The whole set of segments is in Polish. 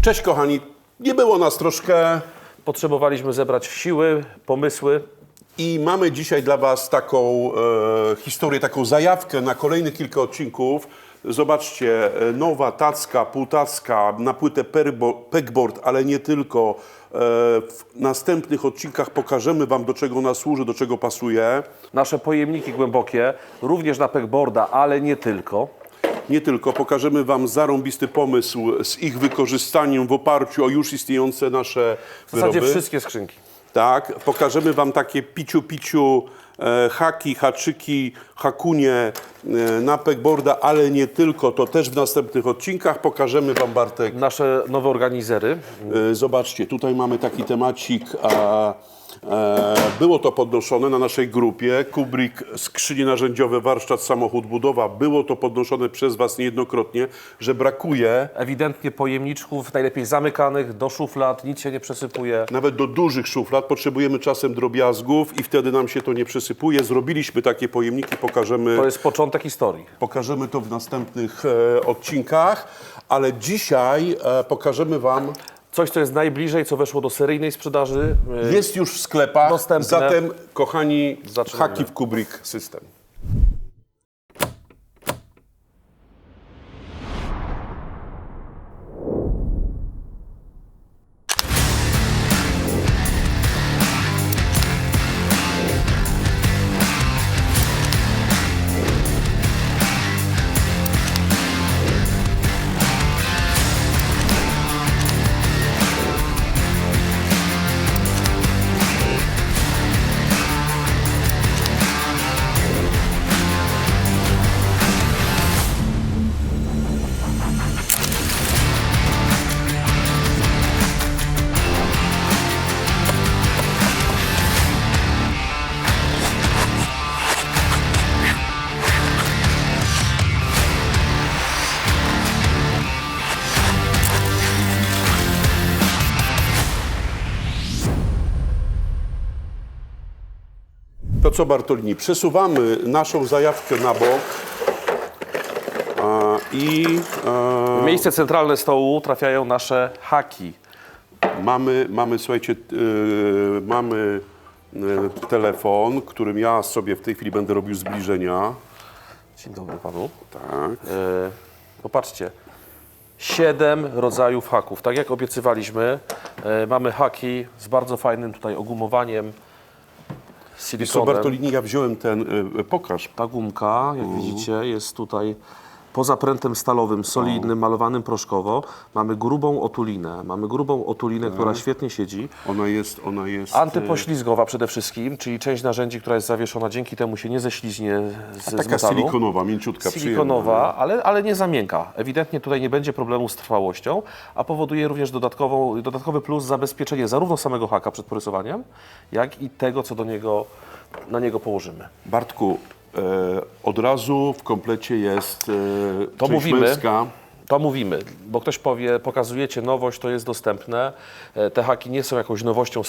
Cześć kochani, nie było nas troszkę Potrzebowaliśmy zebrać siły, pomysły. i mamy dzisiaj dla Was taką historię, taką zajawkę na kolejnych kilka odcinków. Zobaczcie, nowa tacka, półtacka na płytę pegboard, ale nie tylko. W następnych odcinkach pokażemy Wam, do czego ona służy, do czego pasuje. Nasze pojemniki głębokie, również na pegboarda, ale nie tylko. Nie tylko, pokażemy Wam zarąbisty pomysł z ich wykorzystaniem w oparciu o już istniejące nasze W zasadzie wyroby. wszystkie skrzynki. Tak, pokażemy Wam takie piciu haki, haczyki, hakunie na pegboarda, ale nie tylko, to też w następnych odcinkach. Pokażemy Wam, Bartek. Nasze nowe organizery. Zobaczcie, tutaj mamy taki temacik, było to podnoszone na naszej grupie, Kubrick, skrzynie narzędziowe, warsztat, samochód, budowa. Było to podnoszone przez Was niejednokrotnie, że brakuje Ewidentnie pojemniczków, najlepiej zamykanych, do szuflad, nic się nie przesypuje. nawet do dużych szuflad. Potrzebujemy czasem drobiazgów i wtedy nam się to nie przesypuje. Zrobiliśmy takie pojemniki, To jest początek historii. pokażemy to w następnych odcinkach, ale dzisiaj pokażemy Wam, Coś, co jest najbliżej, co weszło do seryjnej sprzedaży. jest już w sklepach, Dostępne. zatem kochani, Zaczynamy. haki w Kubrick System. To co, Bartolini, przesuwamy naszą zajawkę na bok W miejsce centralne stołu trafiają nasze haki. mamy słuchajcie, mamy telefon, którym ja sobie w tej chwili będę robił zbliżenia. Dzień dobry panu. Tak. Popatrzcie. 7 rodzajów haków. Tak jak obiecywaliśmy, mamy haki z bardzo fajnym tutaj ogumowaniem, Co, silikonem. Bartolini, ja wziąłem ten, pokaż. Ta gumka, jak widzicie, jest tutaj poza prętem stalowym, solidnym, malowanym proszkowo. Mamy grubą otulinę, która świetnie siedzi. Ona jest... Antypoślizgowa przede wszystkim, czyli część narzędzi, która jest zawieszona, dzięki temu się nie ześliźnie z taka metalu. silikonowa, mięciutka, Silikonowa, ale nie za miękka. Ewidentnie tutaj nie będzie problemu z trwałością, a powoduje również dodatkowy plus zabezpieczenie zarówno samego haka przed porysowaniem, jak i tego, co na niego położymy. Bartku, od razu w komplecie jest To część mówimy. męska. To mówimy, bo ktoś powie, pokazujecie nowość, to jest dostępne. Te haki nie są jakąś nowością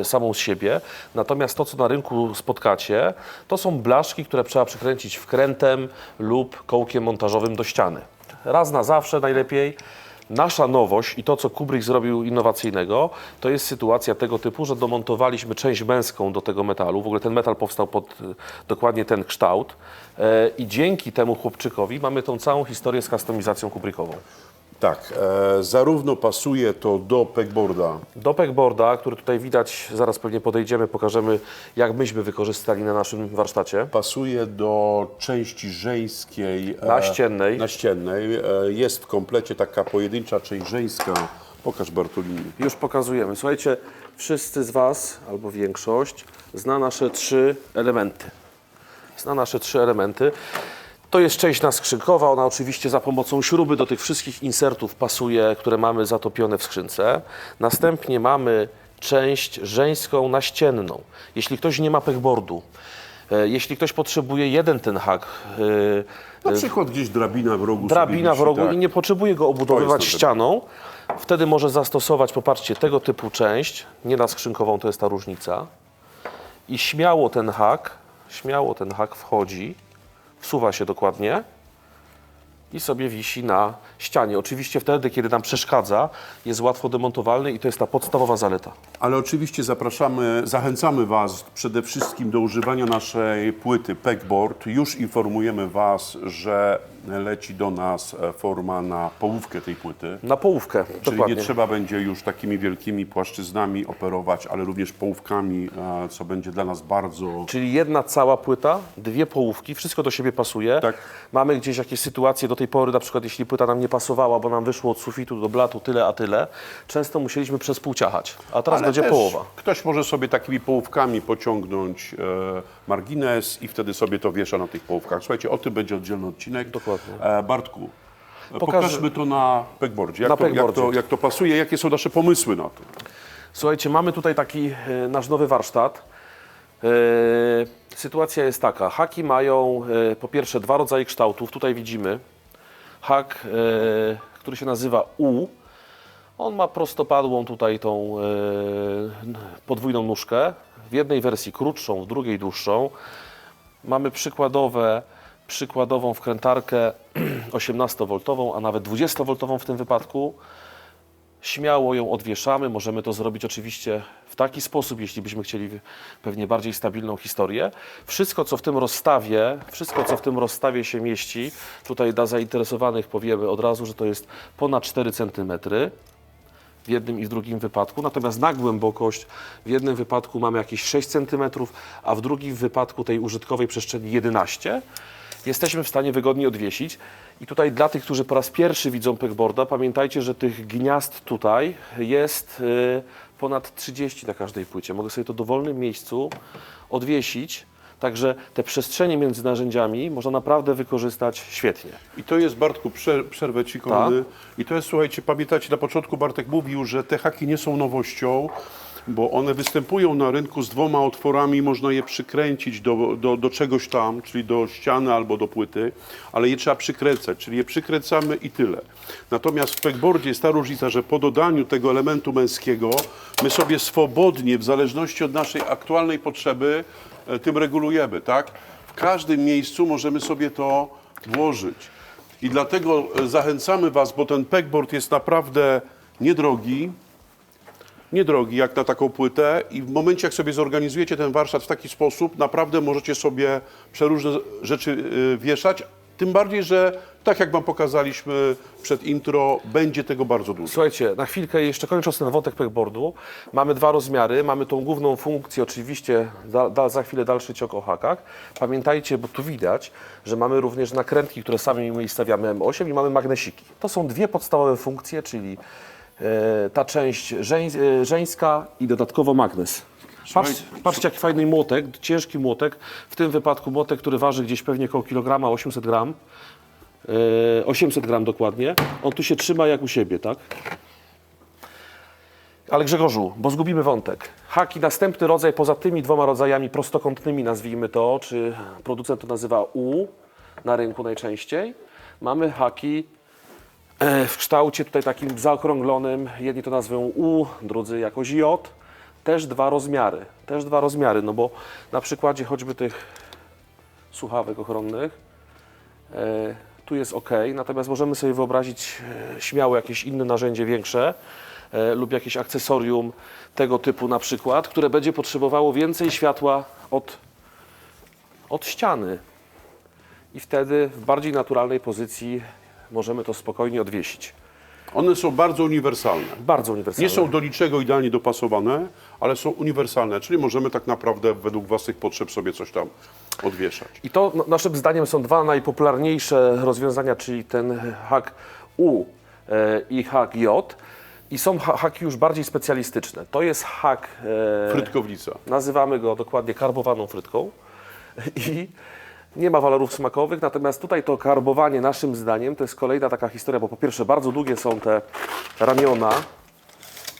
samą z siebie, natomiast to, co na rynku spotkacie, to są blaszki, które trzeba przykręcić wkrętem lub kołkiem montażowym do ściany. Raz na zawsze najlepiej. Nasza nowość i to, co Kubrick zrobił innowacyjnego, to jest sytuacja tego typu, że domontowaliśmy część męską do tego metalu. W ogóle ten metal powstał pod dokładnie ten kształt i dzięki temu chłopczykowi mamy tą całą historię z kustomizacją Kubrickową. Tak, zarówno pasuje to do pegboarda. Do pegboarda, który tutaj widać, zaraz pewnie podejdziemy, pokażemy, jak myśmy wykorzystali na naszym warsztacie. Pasuje do części żeńskiej. Naściennej. Naściennej. Jest w komplecie taka pojedyncza część żeńska. Pokaż, Bartolini. Już pokazujemy. Słuchajcie, wszyscy z Was, albo większość, zna nasze 3 elementy. To jest część naskrzynkowa, ona oczywiście za pomocą śruby do tych wszystkich insertów pasuje, które mamy zatopione w skrzynce. Następnie mamy część żeńską naścienną. Jeśli ktoś nie ma pegboardu, jeśli ktoś potrzebuje jeden ten hak, Na przykład gdzieś drabina w rogu. drabina sobie w rogu wisi, i nie potrzebuje go obudowywać To jest ścianą, wtedy może zastosować, popatrzcie, tego typu część, nie naskrzynkową, to jest ta różnica. I śmiało ten hak wchodzi, wsuwa się dokładnie i sobie wisi na ścianie. Oczywiście wtedy, kiedy nam przeszkadza, jest łatwo demontowalny i to jest ta podstawowa zaleta. Ale oczywiście zachęcamy Was przede wszystkim do używania naszej płyty pegboard. Już informujemy Was, że leci do nas forma na połówkę tej płyty. Na połówkę, Czyli dokładnie. nie trzeba będzie już takimi wielkimi płaszczyznami operować, ale również połówkami, co będzie dla nas bardzo... Czyli jedna cała płyta, dwie połówki, wszystko do siebie pasuje. Tak. Mamy gdzieś jakieś sytuacje do tej pory, na przykład jeśli płyta nam nie pasowała, bo nam wyszło od sufitu do blatu tyle, a tyle, często musieliśmy przez pół ciachać, a teraz Ale będzie też połowa. Ktoś może sobie takimi połówkami pociągnąć margines i wtedy sobie to wiesza na tych połówkach. Słuchajcie, o tym będzie oddzielny odcinek. Dokładnie. Bartku, Pokażę- pokażmy to na pegboardzie. Na pegboardzie. Jak to pasuje, jakie są nasze pomysły na to? Słuchajcie, mamy tutaj taki nasz nowy warsztat. Sytuacja jest taka, haki mają po pierwsze dwa rodzaje kształtów. Tutaj widzimy hak, który się nazywa U. On ma prostopadłą tutaj tą podwójną nóżkę. W jednej wersji krótszą, w drugiej dłuższą. Mamy przykładową wkrętarkę 18V, a nawet 20V w tym wypadku. Śmiało ją odwieszamy, możemy to zrobić oczywiście w taki sposób, jeśli byśmy chcieli pewnie bardziej stabilną historię. Wszystko, co w tym rozstawie się mieści, tutaj dla zainteresowanych powiemy od razu, że to jest ponad 4 cm w jednym i w drugim wypadku, natomiast na głębokość w jednym wypadku mamy jakieś 6 cm, a w drugim wypadku tej użytkowej przestrzeni 11 jesteśmy w stanie wygodnie odwiesić. I tutaj dla tych, którzy po raz pierwszy widzą pegboarda, pamiętajcie, że tych gniazd tutaj jest ponad 30 na każdej płycie. Mogę sobie to w dowolnym miejscu odwiesić, także te przestrzenie między narzędziami można naprawdę wykorzystać świetnie. I to jest, Bartku, przerwę Ci, kochany. I to jest, słuchajcie, pamiętacie, na początku Bartek mówił, że te haki nie są nowością, bo one występują na rynku z dwoma otworami, można je przykręcić do czegoś tam, czyli do ściany albo do płyty, ale je trzeba przykręcać, czyli je przykręcamy i tyle. Natomiast w pegboardzie jest ta różnica, że po dodaniu tego elementu męskiego my sobie swobodnie, w zależności od naszej aktualnej potrzeby, tym regulujemy, tak? W każdym miejscu możemy sobie to włożyć. I dlatego zachęcamy Was, bo ten pegboard jest naprawdę niedrogi jak na taką płytę i w momencie, jak sobie zorganizujecie ten warsztat w taki sposób, naprawdę możecie sobie przeróżne rzeczy wieszać, tym bardziej, że tak jak Wam pokazaliśmy przed intro, będzie tego bardzo dużo. Słuchajcie, na chwilkę jeszcze kończąc ten wątek pegboardu, mamy dwa rozmiary, mamy tą główną funkcję, oczywiście za chwilę dalszy ciok o hakach. Pamiętajcie, bo tu widać, że mamy również nakrętki, które sami ustawiamy M8 i mamy magnesiki. To są dwie podstawowe funkcje, czyli ta część żeńska i dodatkowo magnes. Patrzcie, jaki fajny młotek, ciężki młotek. W tym wypadku młotek, który waży gdzieś pewnie około kilograma, 800 gram. 800 gram dokładnie. On tu się trzyma jak u siebie, tak? Ale Grzegorzu, bo zgubimy wątek. Haki, następny rodzaj, poza tymi dwoma rodzajami prostokątnymi, nazwijmy to, czy producent to nazywa U na rynku najczęściej. Mamy haki w kształcie tutaj takim zaokrąglonym, jedni to nazwą U, drudzy jakoś J. Też dwa rozmiary, no bo na przykładzie choćby tych słuchawek ochronnych, tu jest ok, natomiast możemy sobie wyobrazić śmiało jakieś inne narzędzie większe lub jakieś akcesorium tego typu na przykład, które będzie potrzebowało więcej światła od ściany i wtedy w bardziej naturalnej pozycji możemy to spokojnie odwiesić. One są bardzo uniwersalne. Bardzo uniwersalne. Nie są do niczego idealnie dopasowane, ale są uniwersalne, czyli możemy tak naprawdę według własnych potrzeb sobie coś tam odwieszać. I to naszym zdaniem są dwa najpopularniejsze rozwiązania, czyli ten hak U i hak J. I są haki już bardziej specjalistyczne. To jest hak, Frytkownica. nazywamy go dokładnie karbowaną frytką i nie ma walorów smakowych, natomiast tutaj to karbowanie naszym zdaniem to jest kolejna taka historia, bo po pierwsze bardzo długie są te ramiona.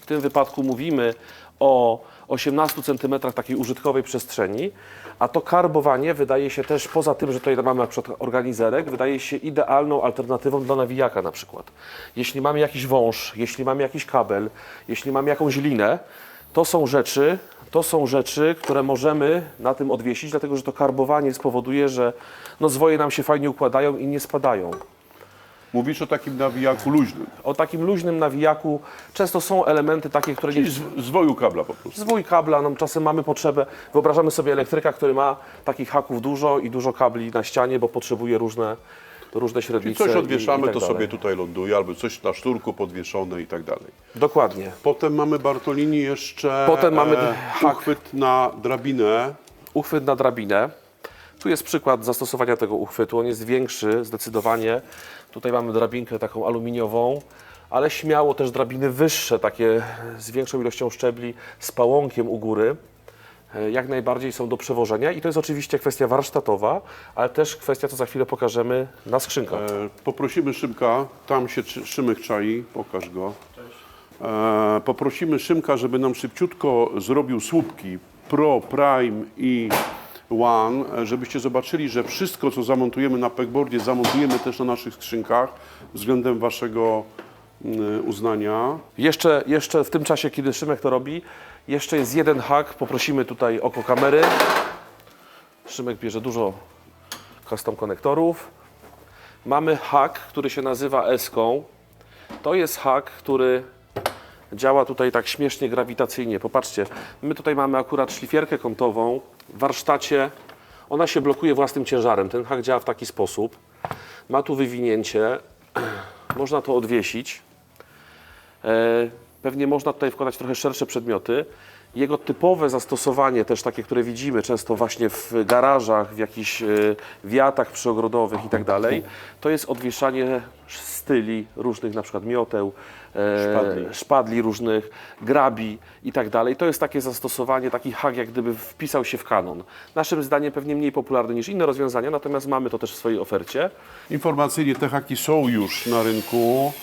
W tym wypadku mówimy o 18 cm takiej użytkowej przestrzeni, a to karbowanie wydaje się też, poza tym, że tutaj mamy na przykład organizerek, wydaje się idealną alternatywą dla nawijaka na przykład. Jeśli mamy jakiś wąż, jeśli mamy jakiś kabel, jeśli mamy jakąś linę, to są rzeczy, które możemy na tym odwiesić, dlatego że to karbowanie spowoduje, że zwoje nam się fajnie układają i nie spadają. Mówisz o takim nawijaku luźnym, O takim luźnym nawijaku często są elementy takie, które nie... czyli zwoju kabla po prostu. Zwój kabla, no, czasem mamy potrzebę, wyobrażamy sobie elektryka, który ma takich haków dużo i dużo kabli na ścianie, bo potrzebuje różne średnice. Coś odwieszamy, i tak to dalej. sobie tutaj ląduje, albo coś na sznurku podwieszone i tak dalej. Dokładnie. Potem mamy, Bartolini, jeszcze Potem mamy hak. uchwyt na drabinę. Uchwyt na drabinę. Tu jest przykład zastosowania tego uchwytu. On jest większy zdecydowanie. Tutaj mamy drabinkę taką aluminiową, ale śmiało też drabiny wyższe, takie z większą ilością szczebli, z pałąkiem u góry. Jak najbardziej są do przewożenia i to jest oczywiście kwestia warsztatowa, ale też kwestia, co za chwilę pokażemy na skrzynkach. Poprosimy Szymka, tam się Szymek czai, pokaż go. Poprosimy Szymka, żeby nam szybciutko zrobił słupki Pro, Prime i One, żebyście zobaczyli, że wszystko, co zamontujemy na pegboardzie, zamontujemy też na naszych skrzynkach względem waszego uznania. Jeszcze w tym czasie, kiedy Szymek to robi, jeszcze jest jeden hak. Poprosimy tutaj oko kamery. Szymek bierze dużo custom konektorów. Mamy hak, który się nazywa S-ką. To jest hak, który działa tutaj tak śmiesznie grawitacyjnie. Popatrzcie, my tutaj mamy akurat szlifierkę kątową. W warsztacie ona się blokuje własnym ciężarem. Ten hak działa w taki sposób. Ma tu wywinięcie. Można to odwiesić. Pewnie można tutaj wkładać trochę szersze przedmioty. Jego typowe zastosowanie, też takie, które widzimy często właśnie w garażach, w jakichś wiatach przyogrodowych i tak dalej, to jest odwieszanie styli różnych, na przykład mioteł, szpadli różnych, grabi i tak dalej. To jest takie zastosowanie, taki hak, jak gdyby wpisał się w kanon. Naszym zdaniem pewnie mniej popularny niż inne rozwiązania, natomiast mamy to też w swojej ofercie. Informacyjnie te haki są już na rynku.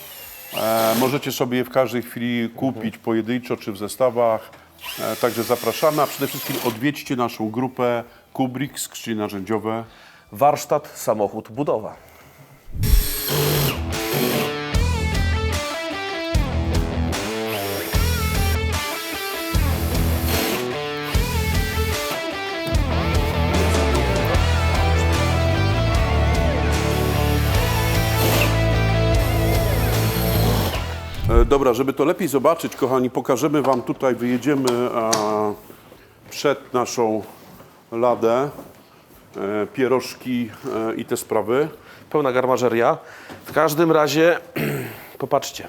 Możecie sobie je w każdej chwili kupić pojedynczo czy w zestawach. Także zapraszamy, a przede wszystkim odwiedźcie naszą grupę Kubrick, skrzynie narzędziowe. Warsztat, samochód, budowa. Dobra, żeby to lepiej zobaczyć, kochani, pokażemy wam tutaj, wyjedziemy przed naszą ladę, pierożki i te sprawy. Pełna garmażeria. W każdym razie, popatrzcie,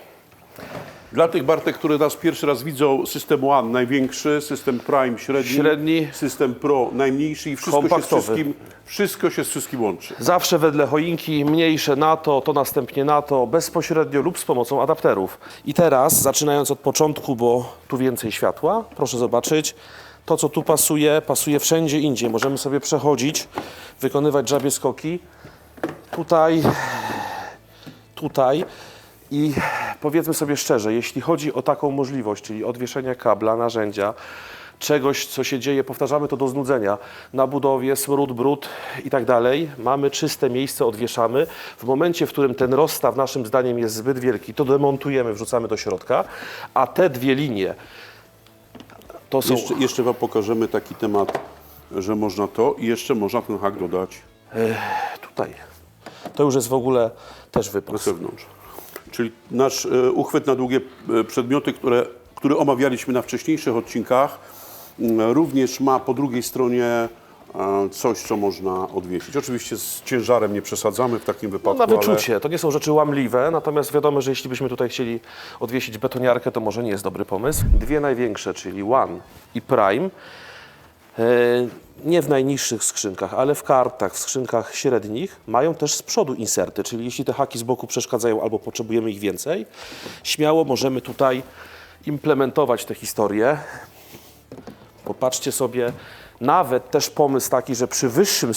Dla tych, Bartek, które nas pierwszy raz widzą, system One największy, system Prime średni, system Pro najmniejszy i wszystko się z wszystkim łączy. zawsze wedle choinki, mniejsze na to następnie na to, bezpośrednio lub z pomocą adapterów. I teraz, zaczynając od początku, bo tu więcej światła, proszę zobaczyć, to co tu pasuje, pasuje wszędzie indziej. Możemy sobie przechodzić, wykonywać żabie skoki. Tutaj. I powiedzmy sobie szczerze, jeśli chodzi o taką możliwość, czyli odwieszenia kabla, narzędzia, czegoś, co się dzieje, powtarzamy to do znudzenia, na budowie, smród, brud i tak dalej, mamy czyste miejsce, odwieszamy. W momencie, w którym ten rozstaw naszym zdaniem jest zbyt wielki, to demontujemy, wrzucamy do środka, a te dwie linie to są... Jeszcze wam pokażemy taki temat, że można to i jeszcze można ten hak dodać Tutaj. To już jest w ogóle też na wypas. zewnątrz. Czyli nasz uchwyt na długie przedmioty, który omawialiśmy na wcześniejszych odcinkach, również ma po drugiej stronie coś, co można odwiesić. Oczywiście z ciężarem nie przesadzamy w takim wypadku, Na wyczucie. To nie są rzeczy łamliwe, natomiast wiadomo, że jeśli byśmy tutaj chcieli odwiesić betoniarkę, to może nie jest dobry pomysł. Dwie największe, czyli One i Prime, nie w najniższych skrzynkach, ale w kartach, w skrzynkach średnich, mają też z przodu inserty, czyli jeśli te haki z boku przeszkadzają albo potrzebujemy ich więcej, śmiało możemy tutaj implementować tę historię. Popatrzcie sobie, nawet też pomysł taki, że przy wyższym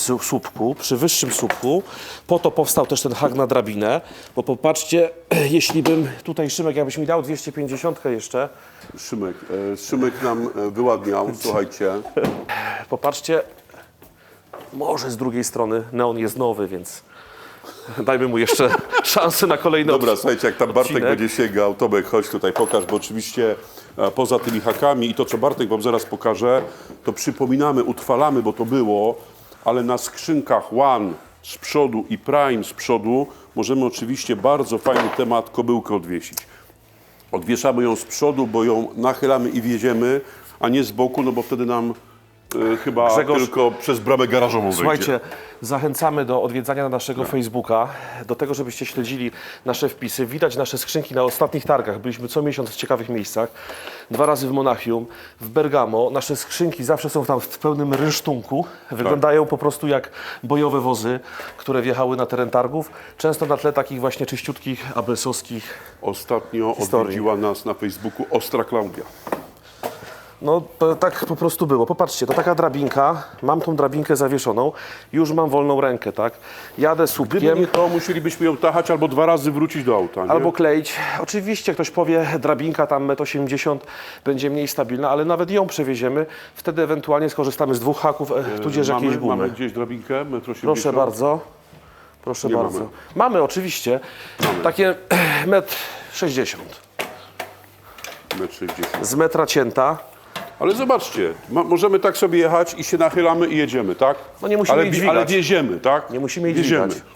słupku, po to powstał też ten hak na drabinę, bo popatrzcie, jeśli bym tutaj, Szymek, jakbyś mi dał 250 jeszcze, Szymek nam wyładniał, słuchajcie. popatrzcie, może z drugiej strony neon jest nowy, więc dajmy mu jeszcze szansę na kolejny Dobra, słuchajcie, jak tam Bartek odcinek. będzie sięgał, Tomek, chodź tutaj, pokaż, bo oczywiście poza tymi hakami i to, co Bartek wam zaraz pokaże, to przypominamy, utrwalamy, bo to było, ale na skrzynkach One z przodu i Prime z przodu możemy oczywiście bardzo fajny temat kobyłkę odwiesić. Odwieszamy ją z przodu, bo ją nachylamy i wieziemy, a nie z boku, no bo wtedy nam chyba Grzegorz, tylko przez bramę garażową wejdzie. Słuchajcie, zachęcamy do odwiedzania naszego Facebooka, do tego, żebyście śledzili nasze wpisy. Widać nasze skrzynki na ostatnich targach. Byliśmy co miesiąc w ciekawych miejscach. 2 razy w Monachium, w Bergamo. Nasze skrzynki zawsze są tam w pełnym rynsztunku. Wyglądają po prostu jak bojowe wozy, które wjechały na teren targów. Często na tle takich właśnie czyściutkich, abelsowskich. Ostatnio Historii. odwiedziła nas na Facebooku Ostra Klaudia. No to tak po prostu było. Popatrzcie, to taka drabinka. Mam tą drabinkę zawieszoną. Już mam wolną rękę, tak? Jadę Gdyby słupkiem. nie to, musielibyśmy ją tachać albo 2 razy wrócić do auta, nie? Albo kleić. Oczywiście ktoś powie, drabinka tam 1,80 m będzie mniej stabilna, ale nawet ją przewieziemy. Wtedy ewentualnie skorzystamy z 2 haków, tudzież jakiejś gumy. Mamy gdzieś drabinkę? 1,80 m? Proszę bardzo. Proszę Nie bardzo. mamy. Mamy oczywiście. Takie 1,60 m. 1,60 m. Z metra cięta. Ale zobaczcie, możemy tak sobie jechać i się nachylamy i jedziemy, tak? No nie musimy jej dźwigać. Ale wieziemy, tak? Nie musimy jej wieziemy. dźwigać.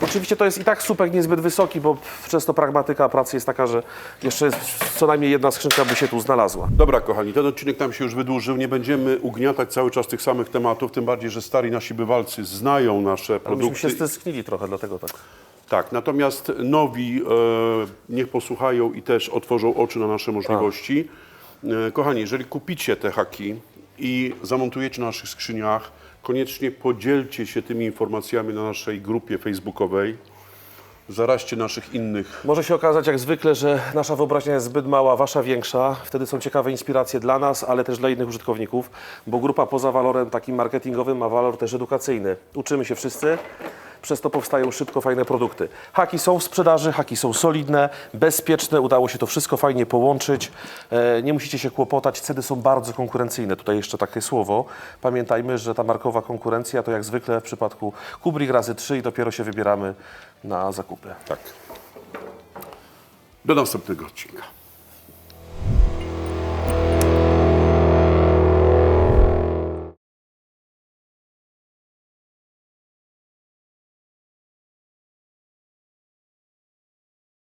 Oczywiście to jest i tak słupek niezbyt wysoki, bo często pragmatyka pracy jest taka, że jeszcze co najmniej jedna skrzynka by się tu znalazła. Dobra, kochani, ten odcinek nam się już wydłużył. Nie będziemy ugniatać cały czas tych samych tematów, tym bardziej, że stari nasi bywalcy znają nasze Myśmy produkty. się stęsknili trochę, dlatego tak. Tak, natomiast nowi niech posłuchają i też otworzą oczy na nasze możliwości. Kochani, jeżeli kupicie te haki i zamontujecie na naszych skrzyniach, koniecznie podzielcie się tymi informacjami na naszej grupie facebookowej. Zaraźcie naszych innych. Może się okazać jak zwykle, że nasza wyobraźnia jest zbyt mała, wasza większa. Wtedy są ciekawe inspiracje dla nas, ale też dla innych użytkowników, bo grupa poza walorem takim marketingowym ma walor też edukacyjny. Uczymy się wszyscy, przez to powstają szybko fajne produkty. Haki są w sprzedaży, haki są solidne, bezpieczne, udało się to wszystko fajnie połączyć. Nie musicie się kłopotać, ceny są bardzo konkurencyjne. Tutaj jeszcze takie słowo. Pamiętajmy, że ta markowa konkurencja to jak zwykle w przypadku Kubrick razy 3 i dopiero się wybieramy na zakupy. Tak. Do następnego odcinka.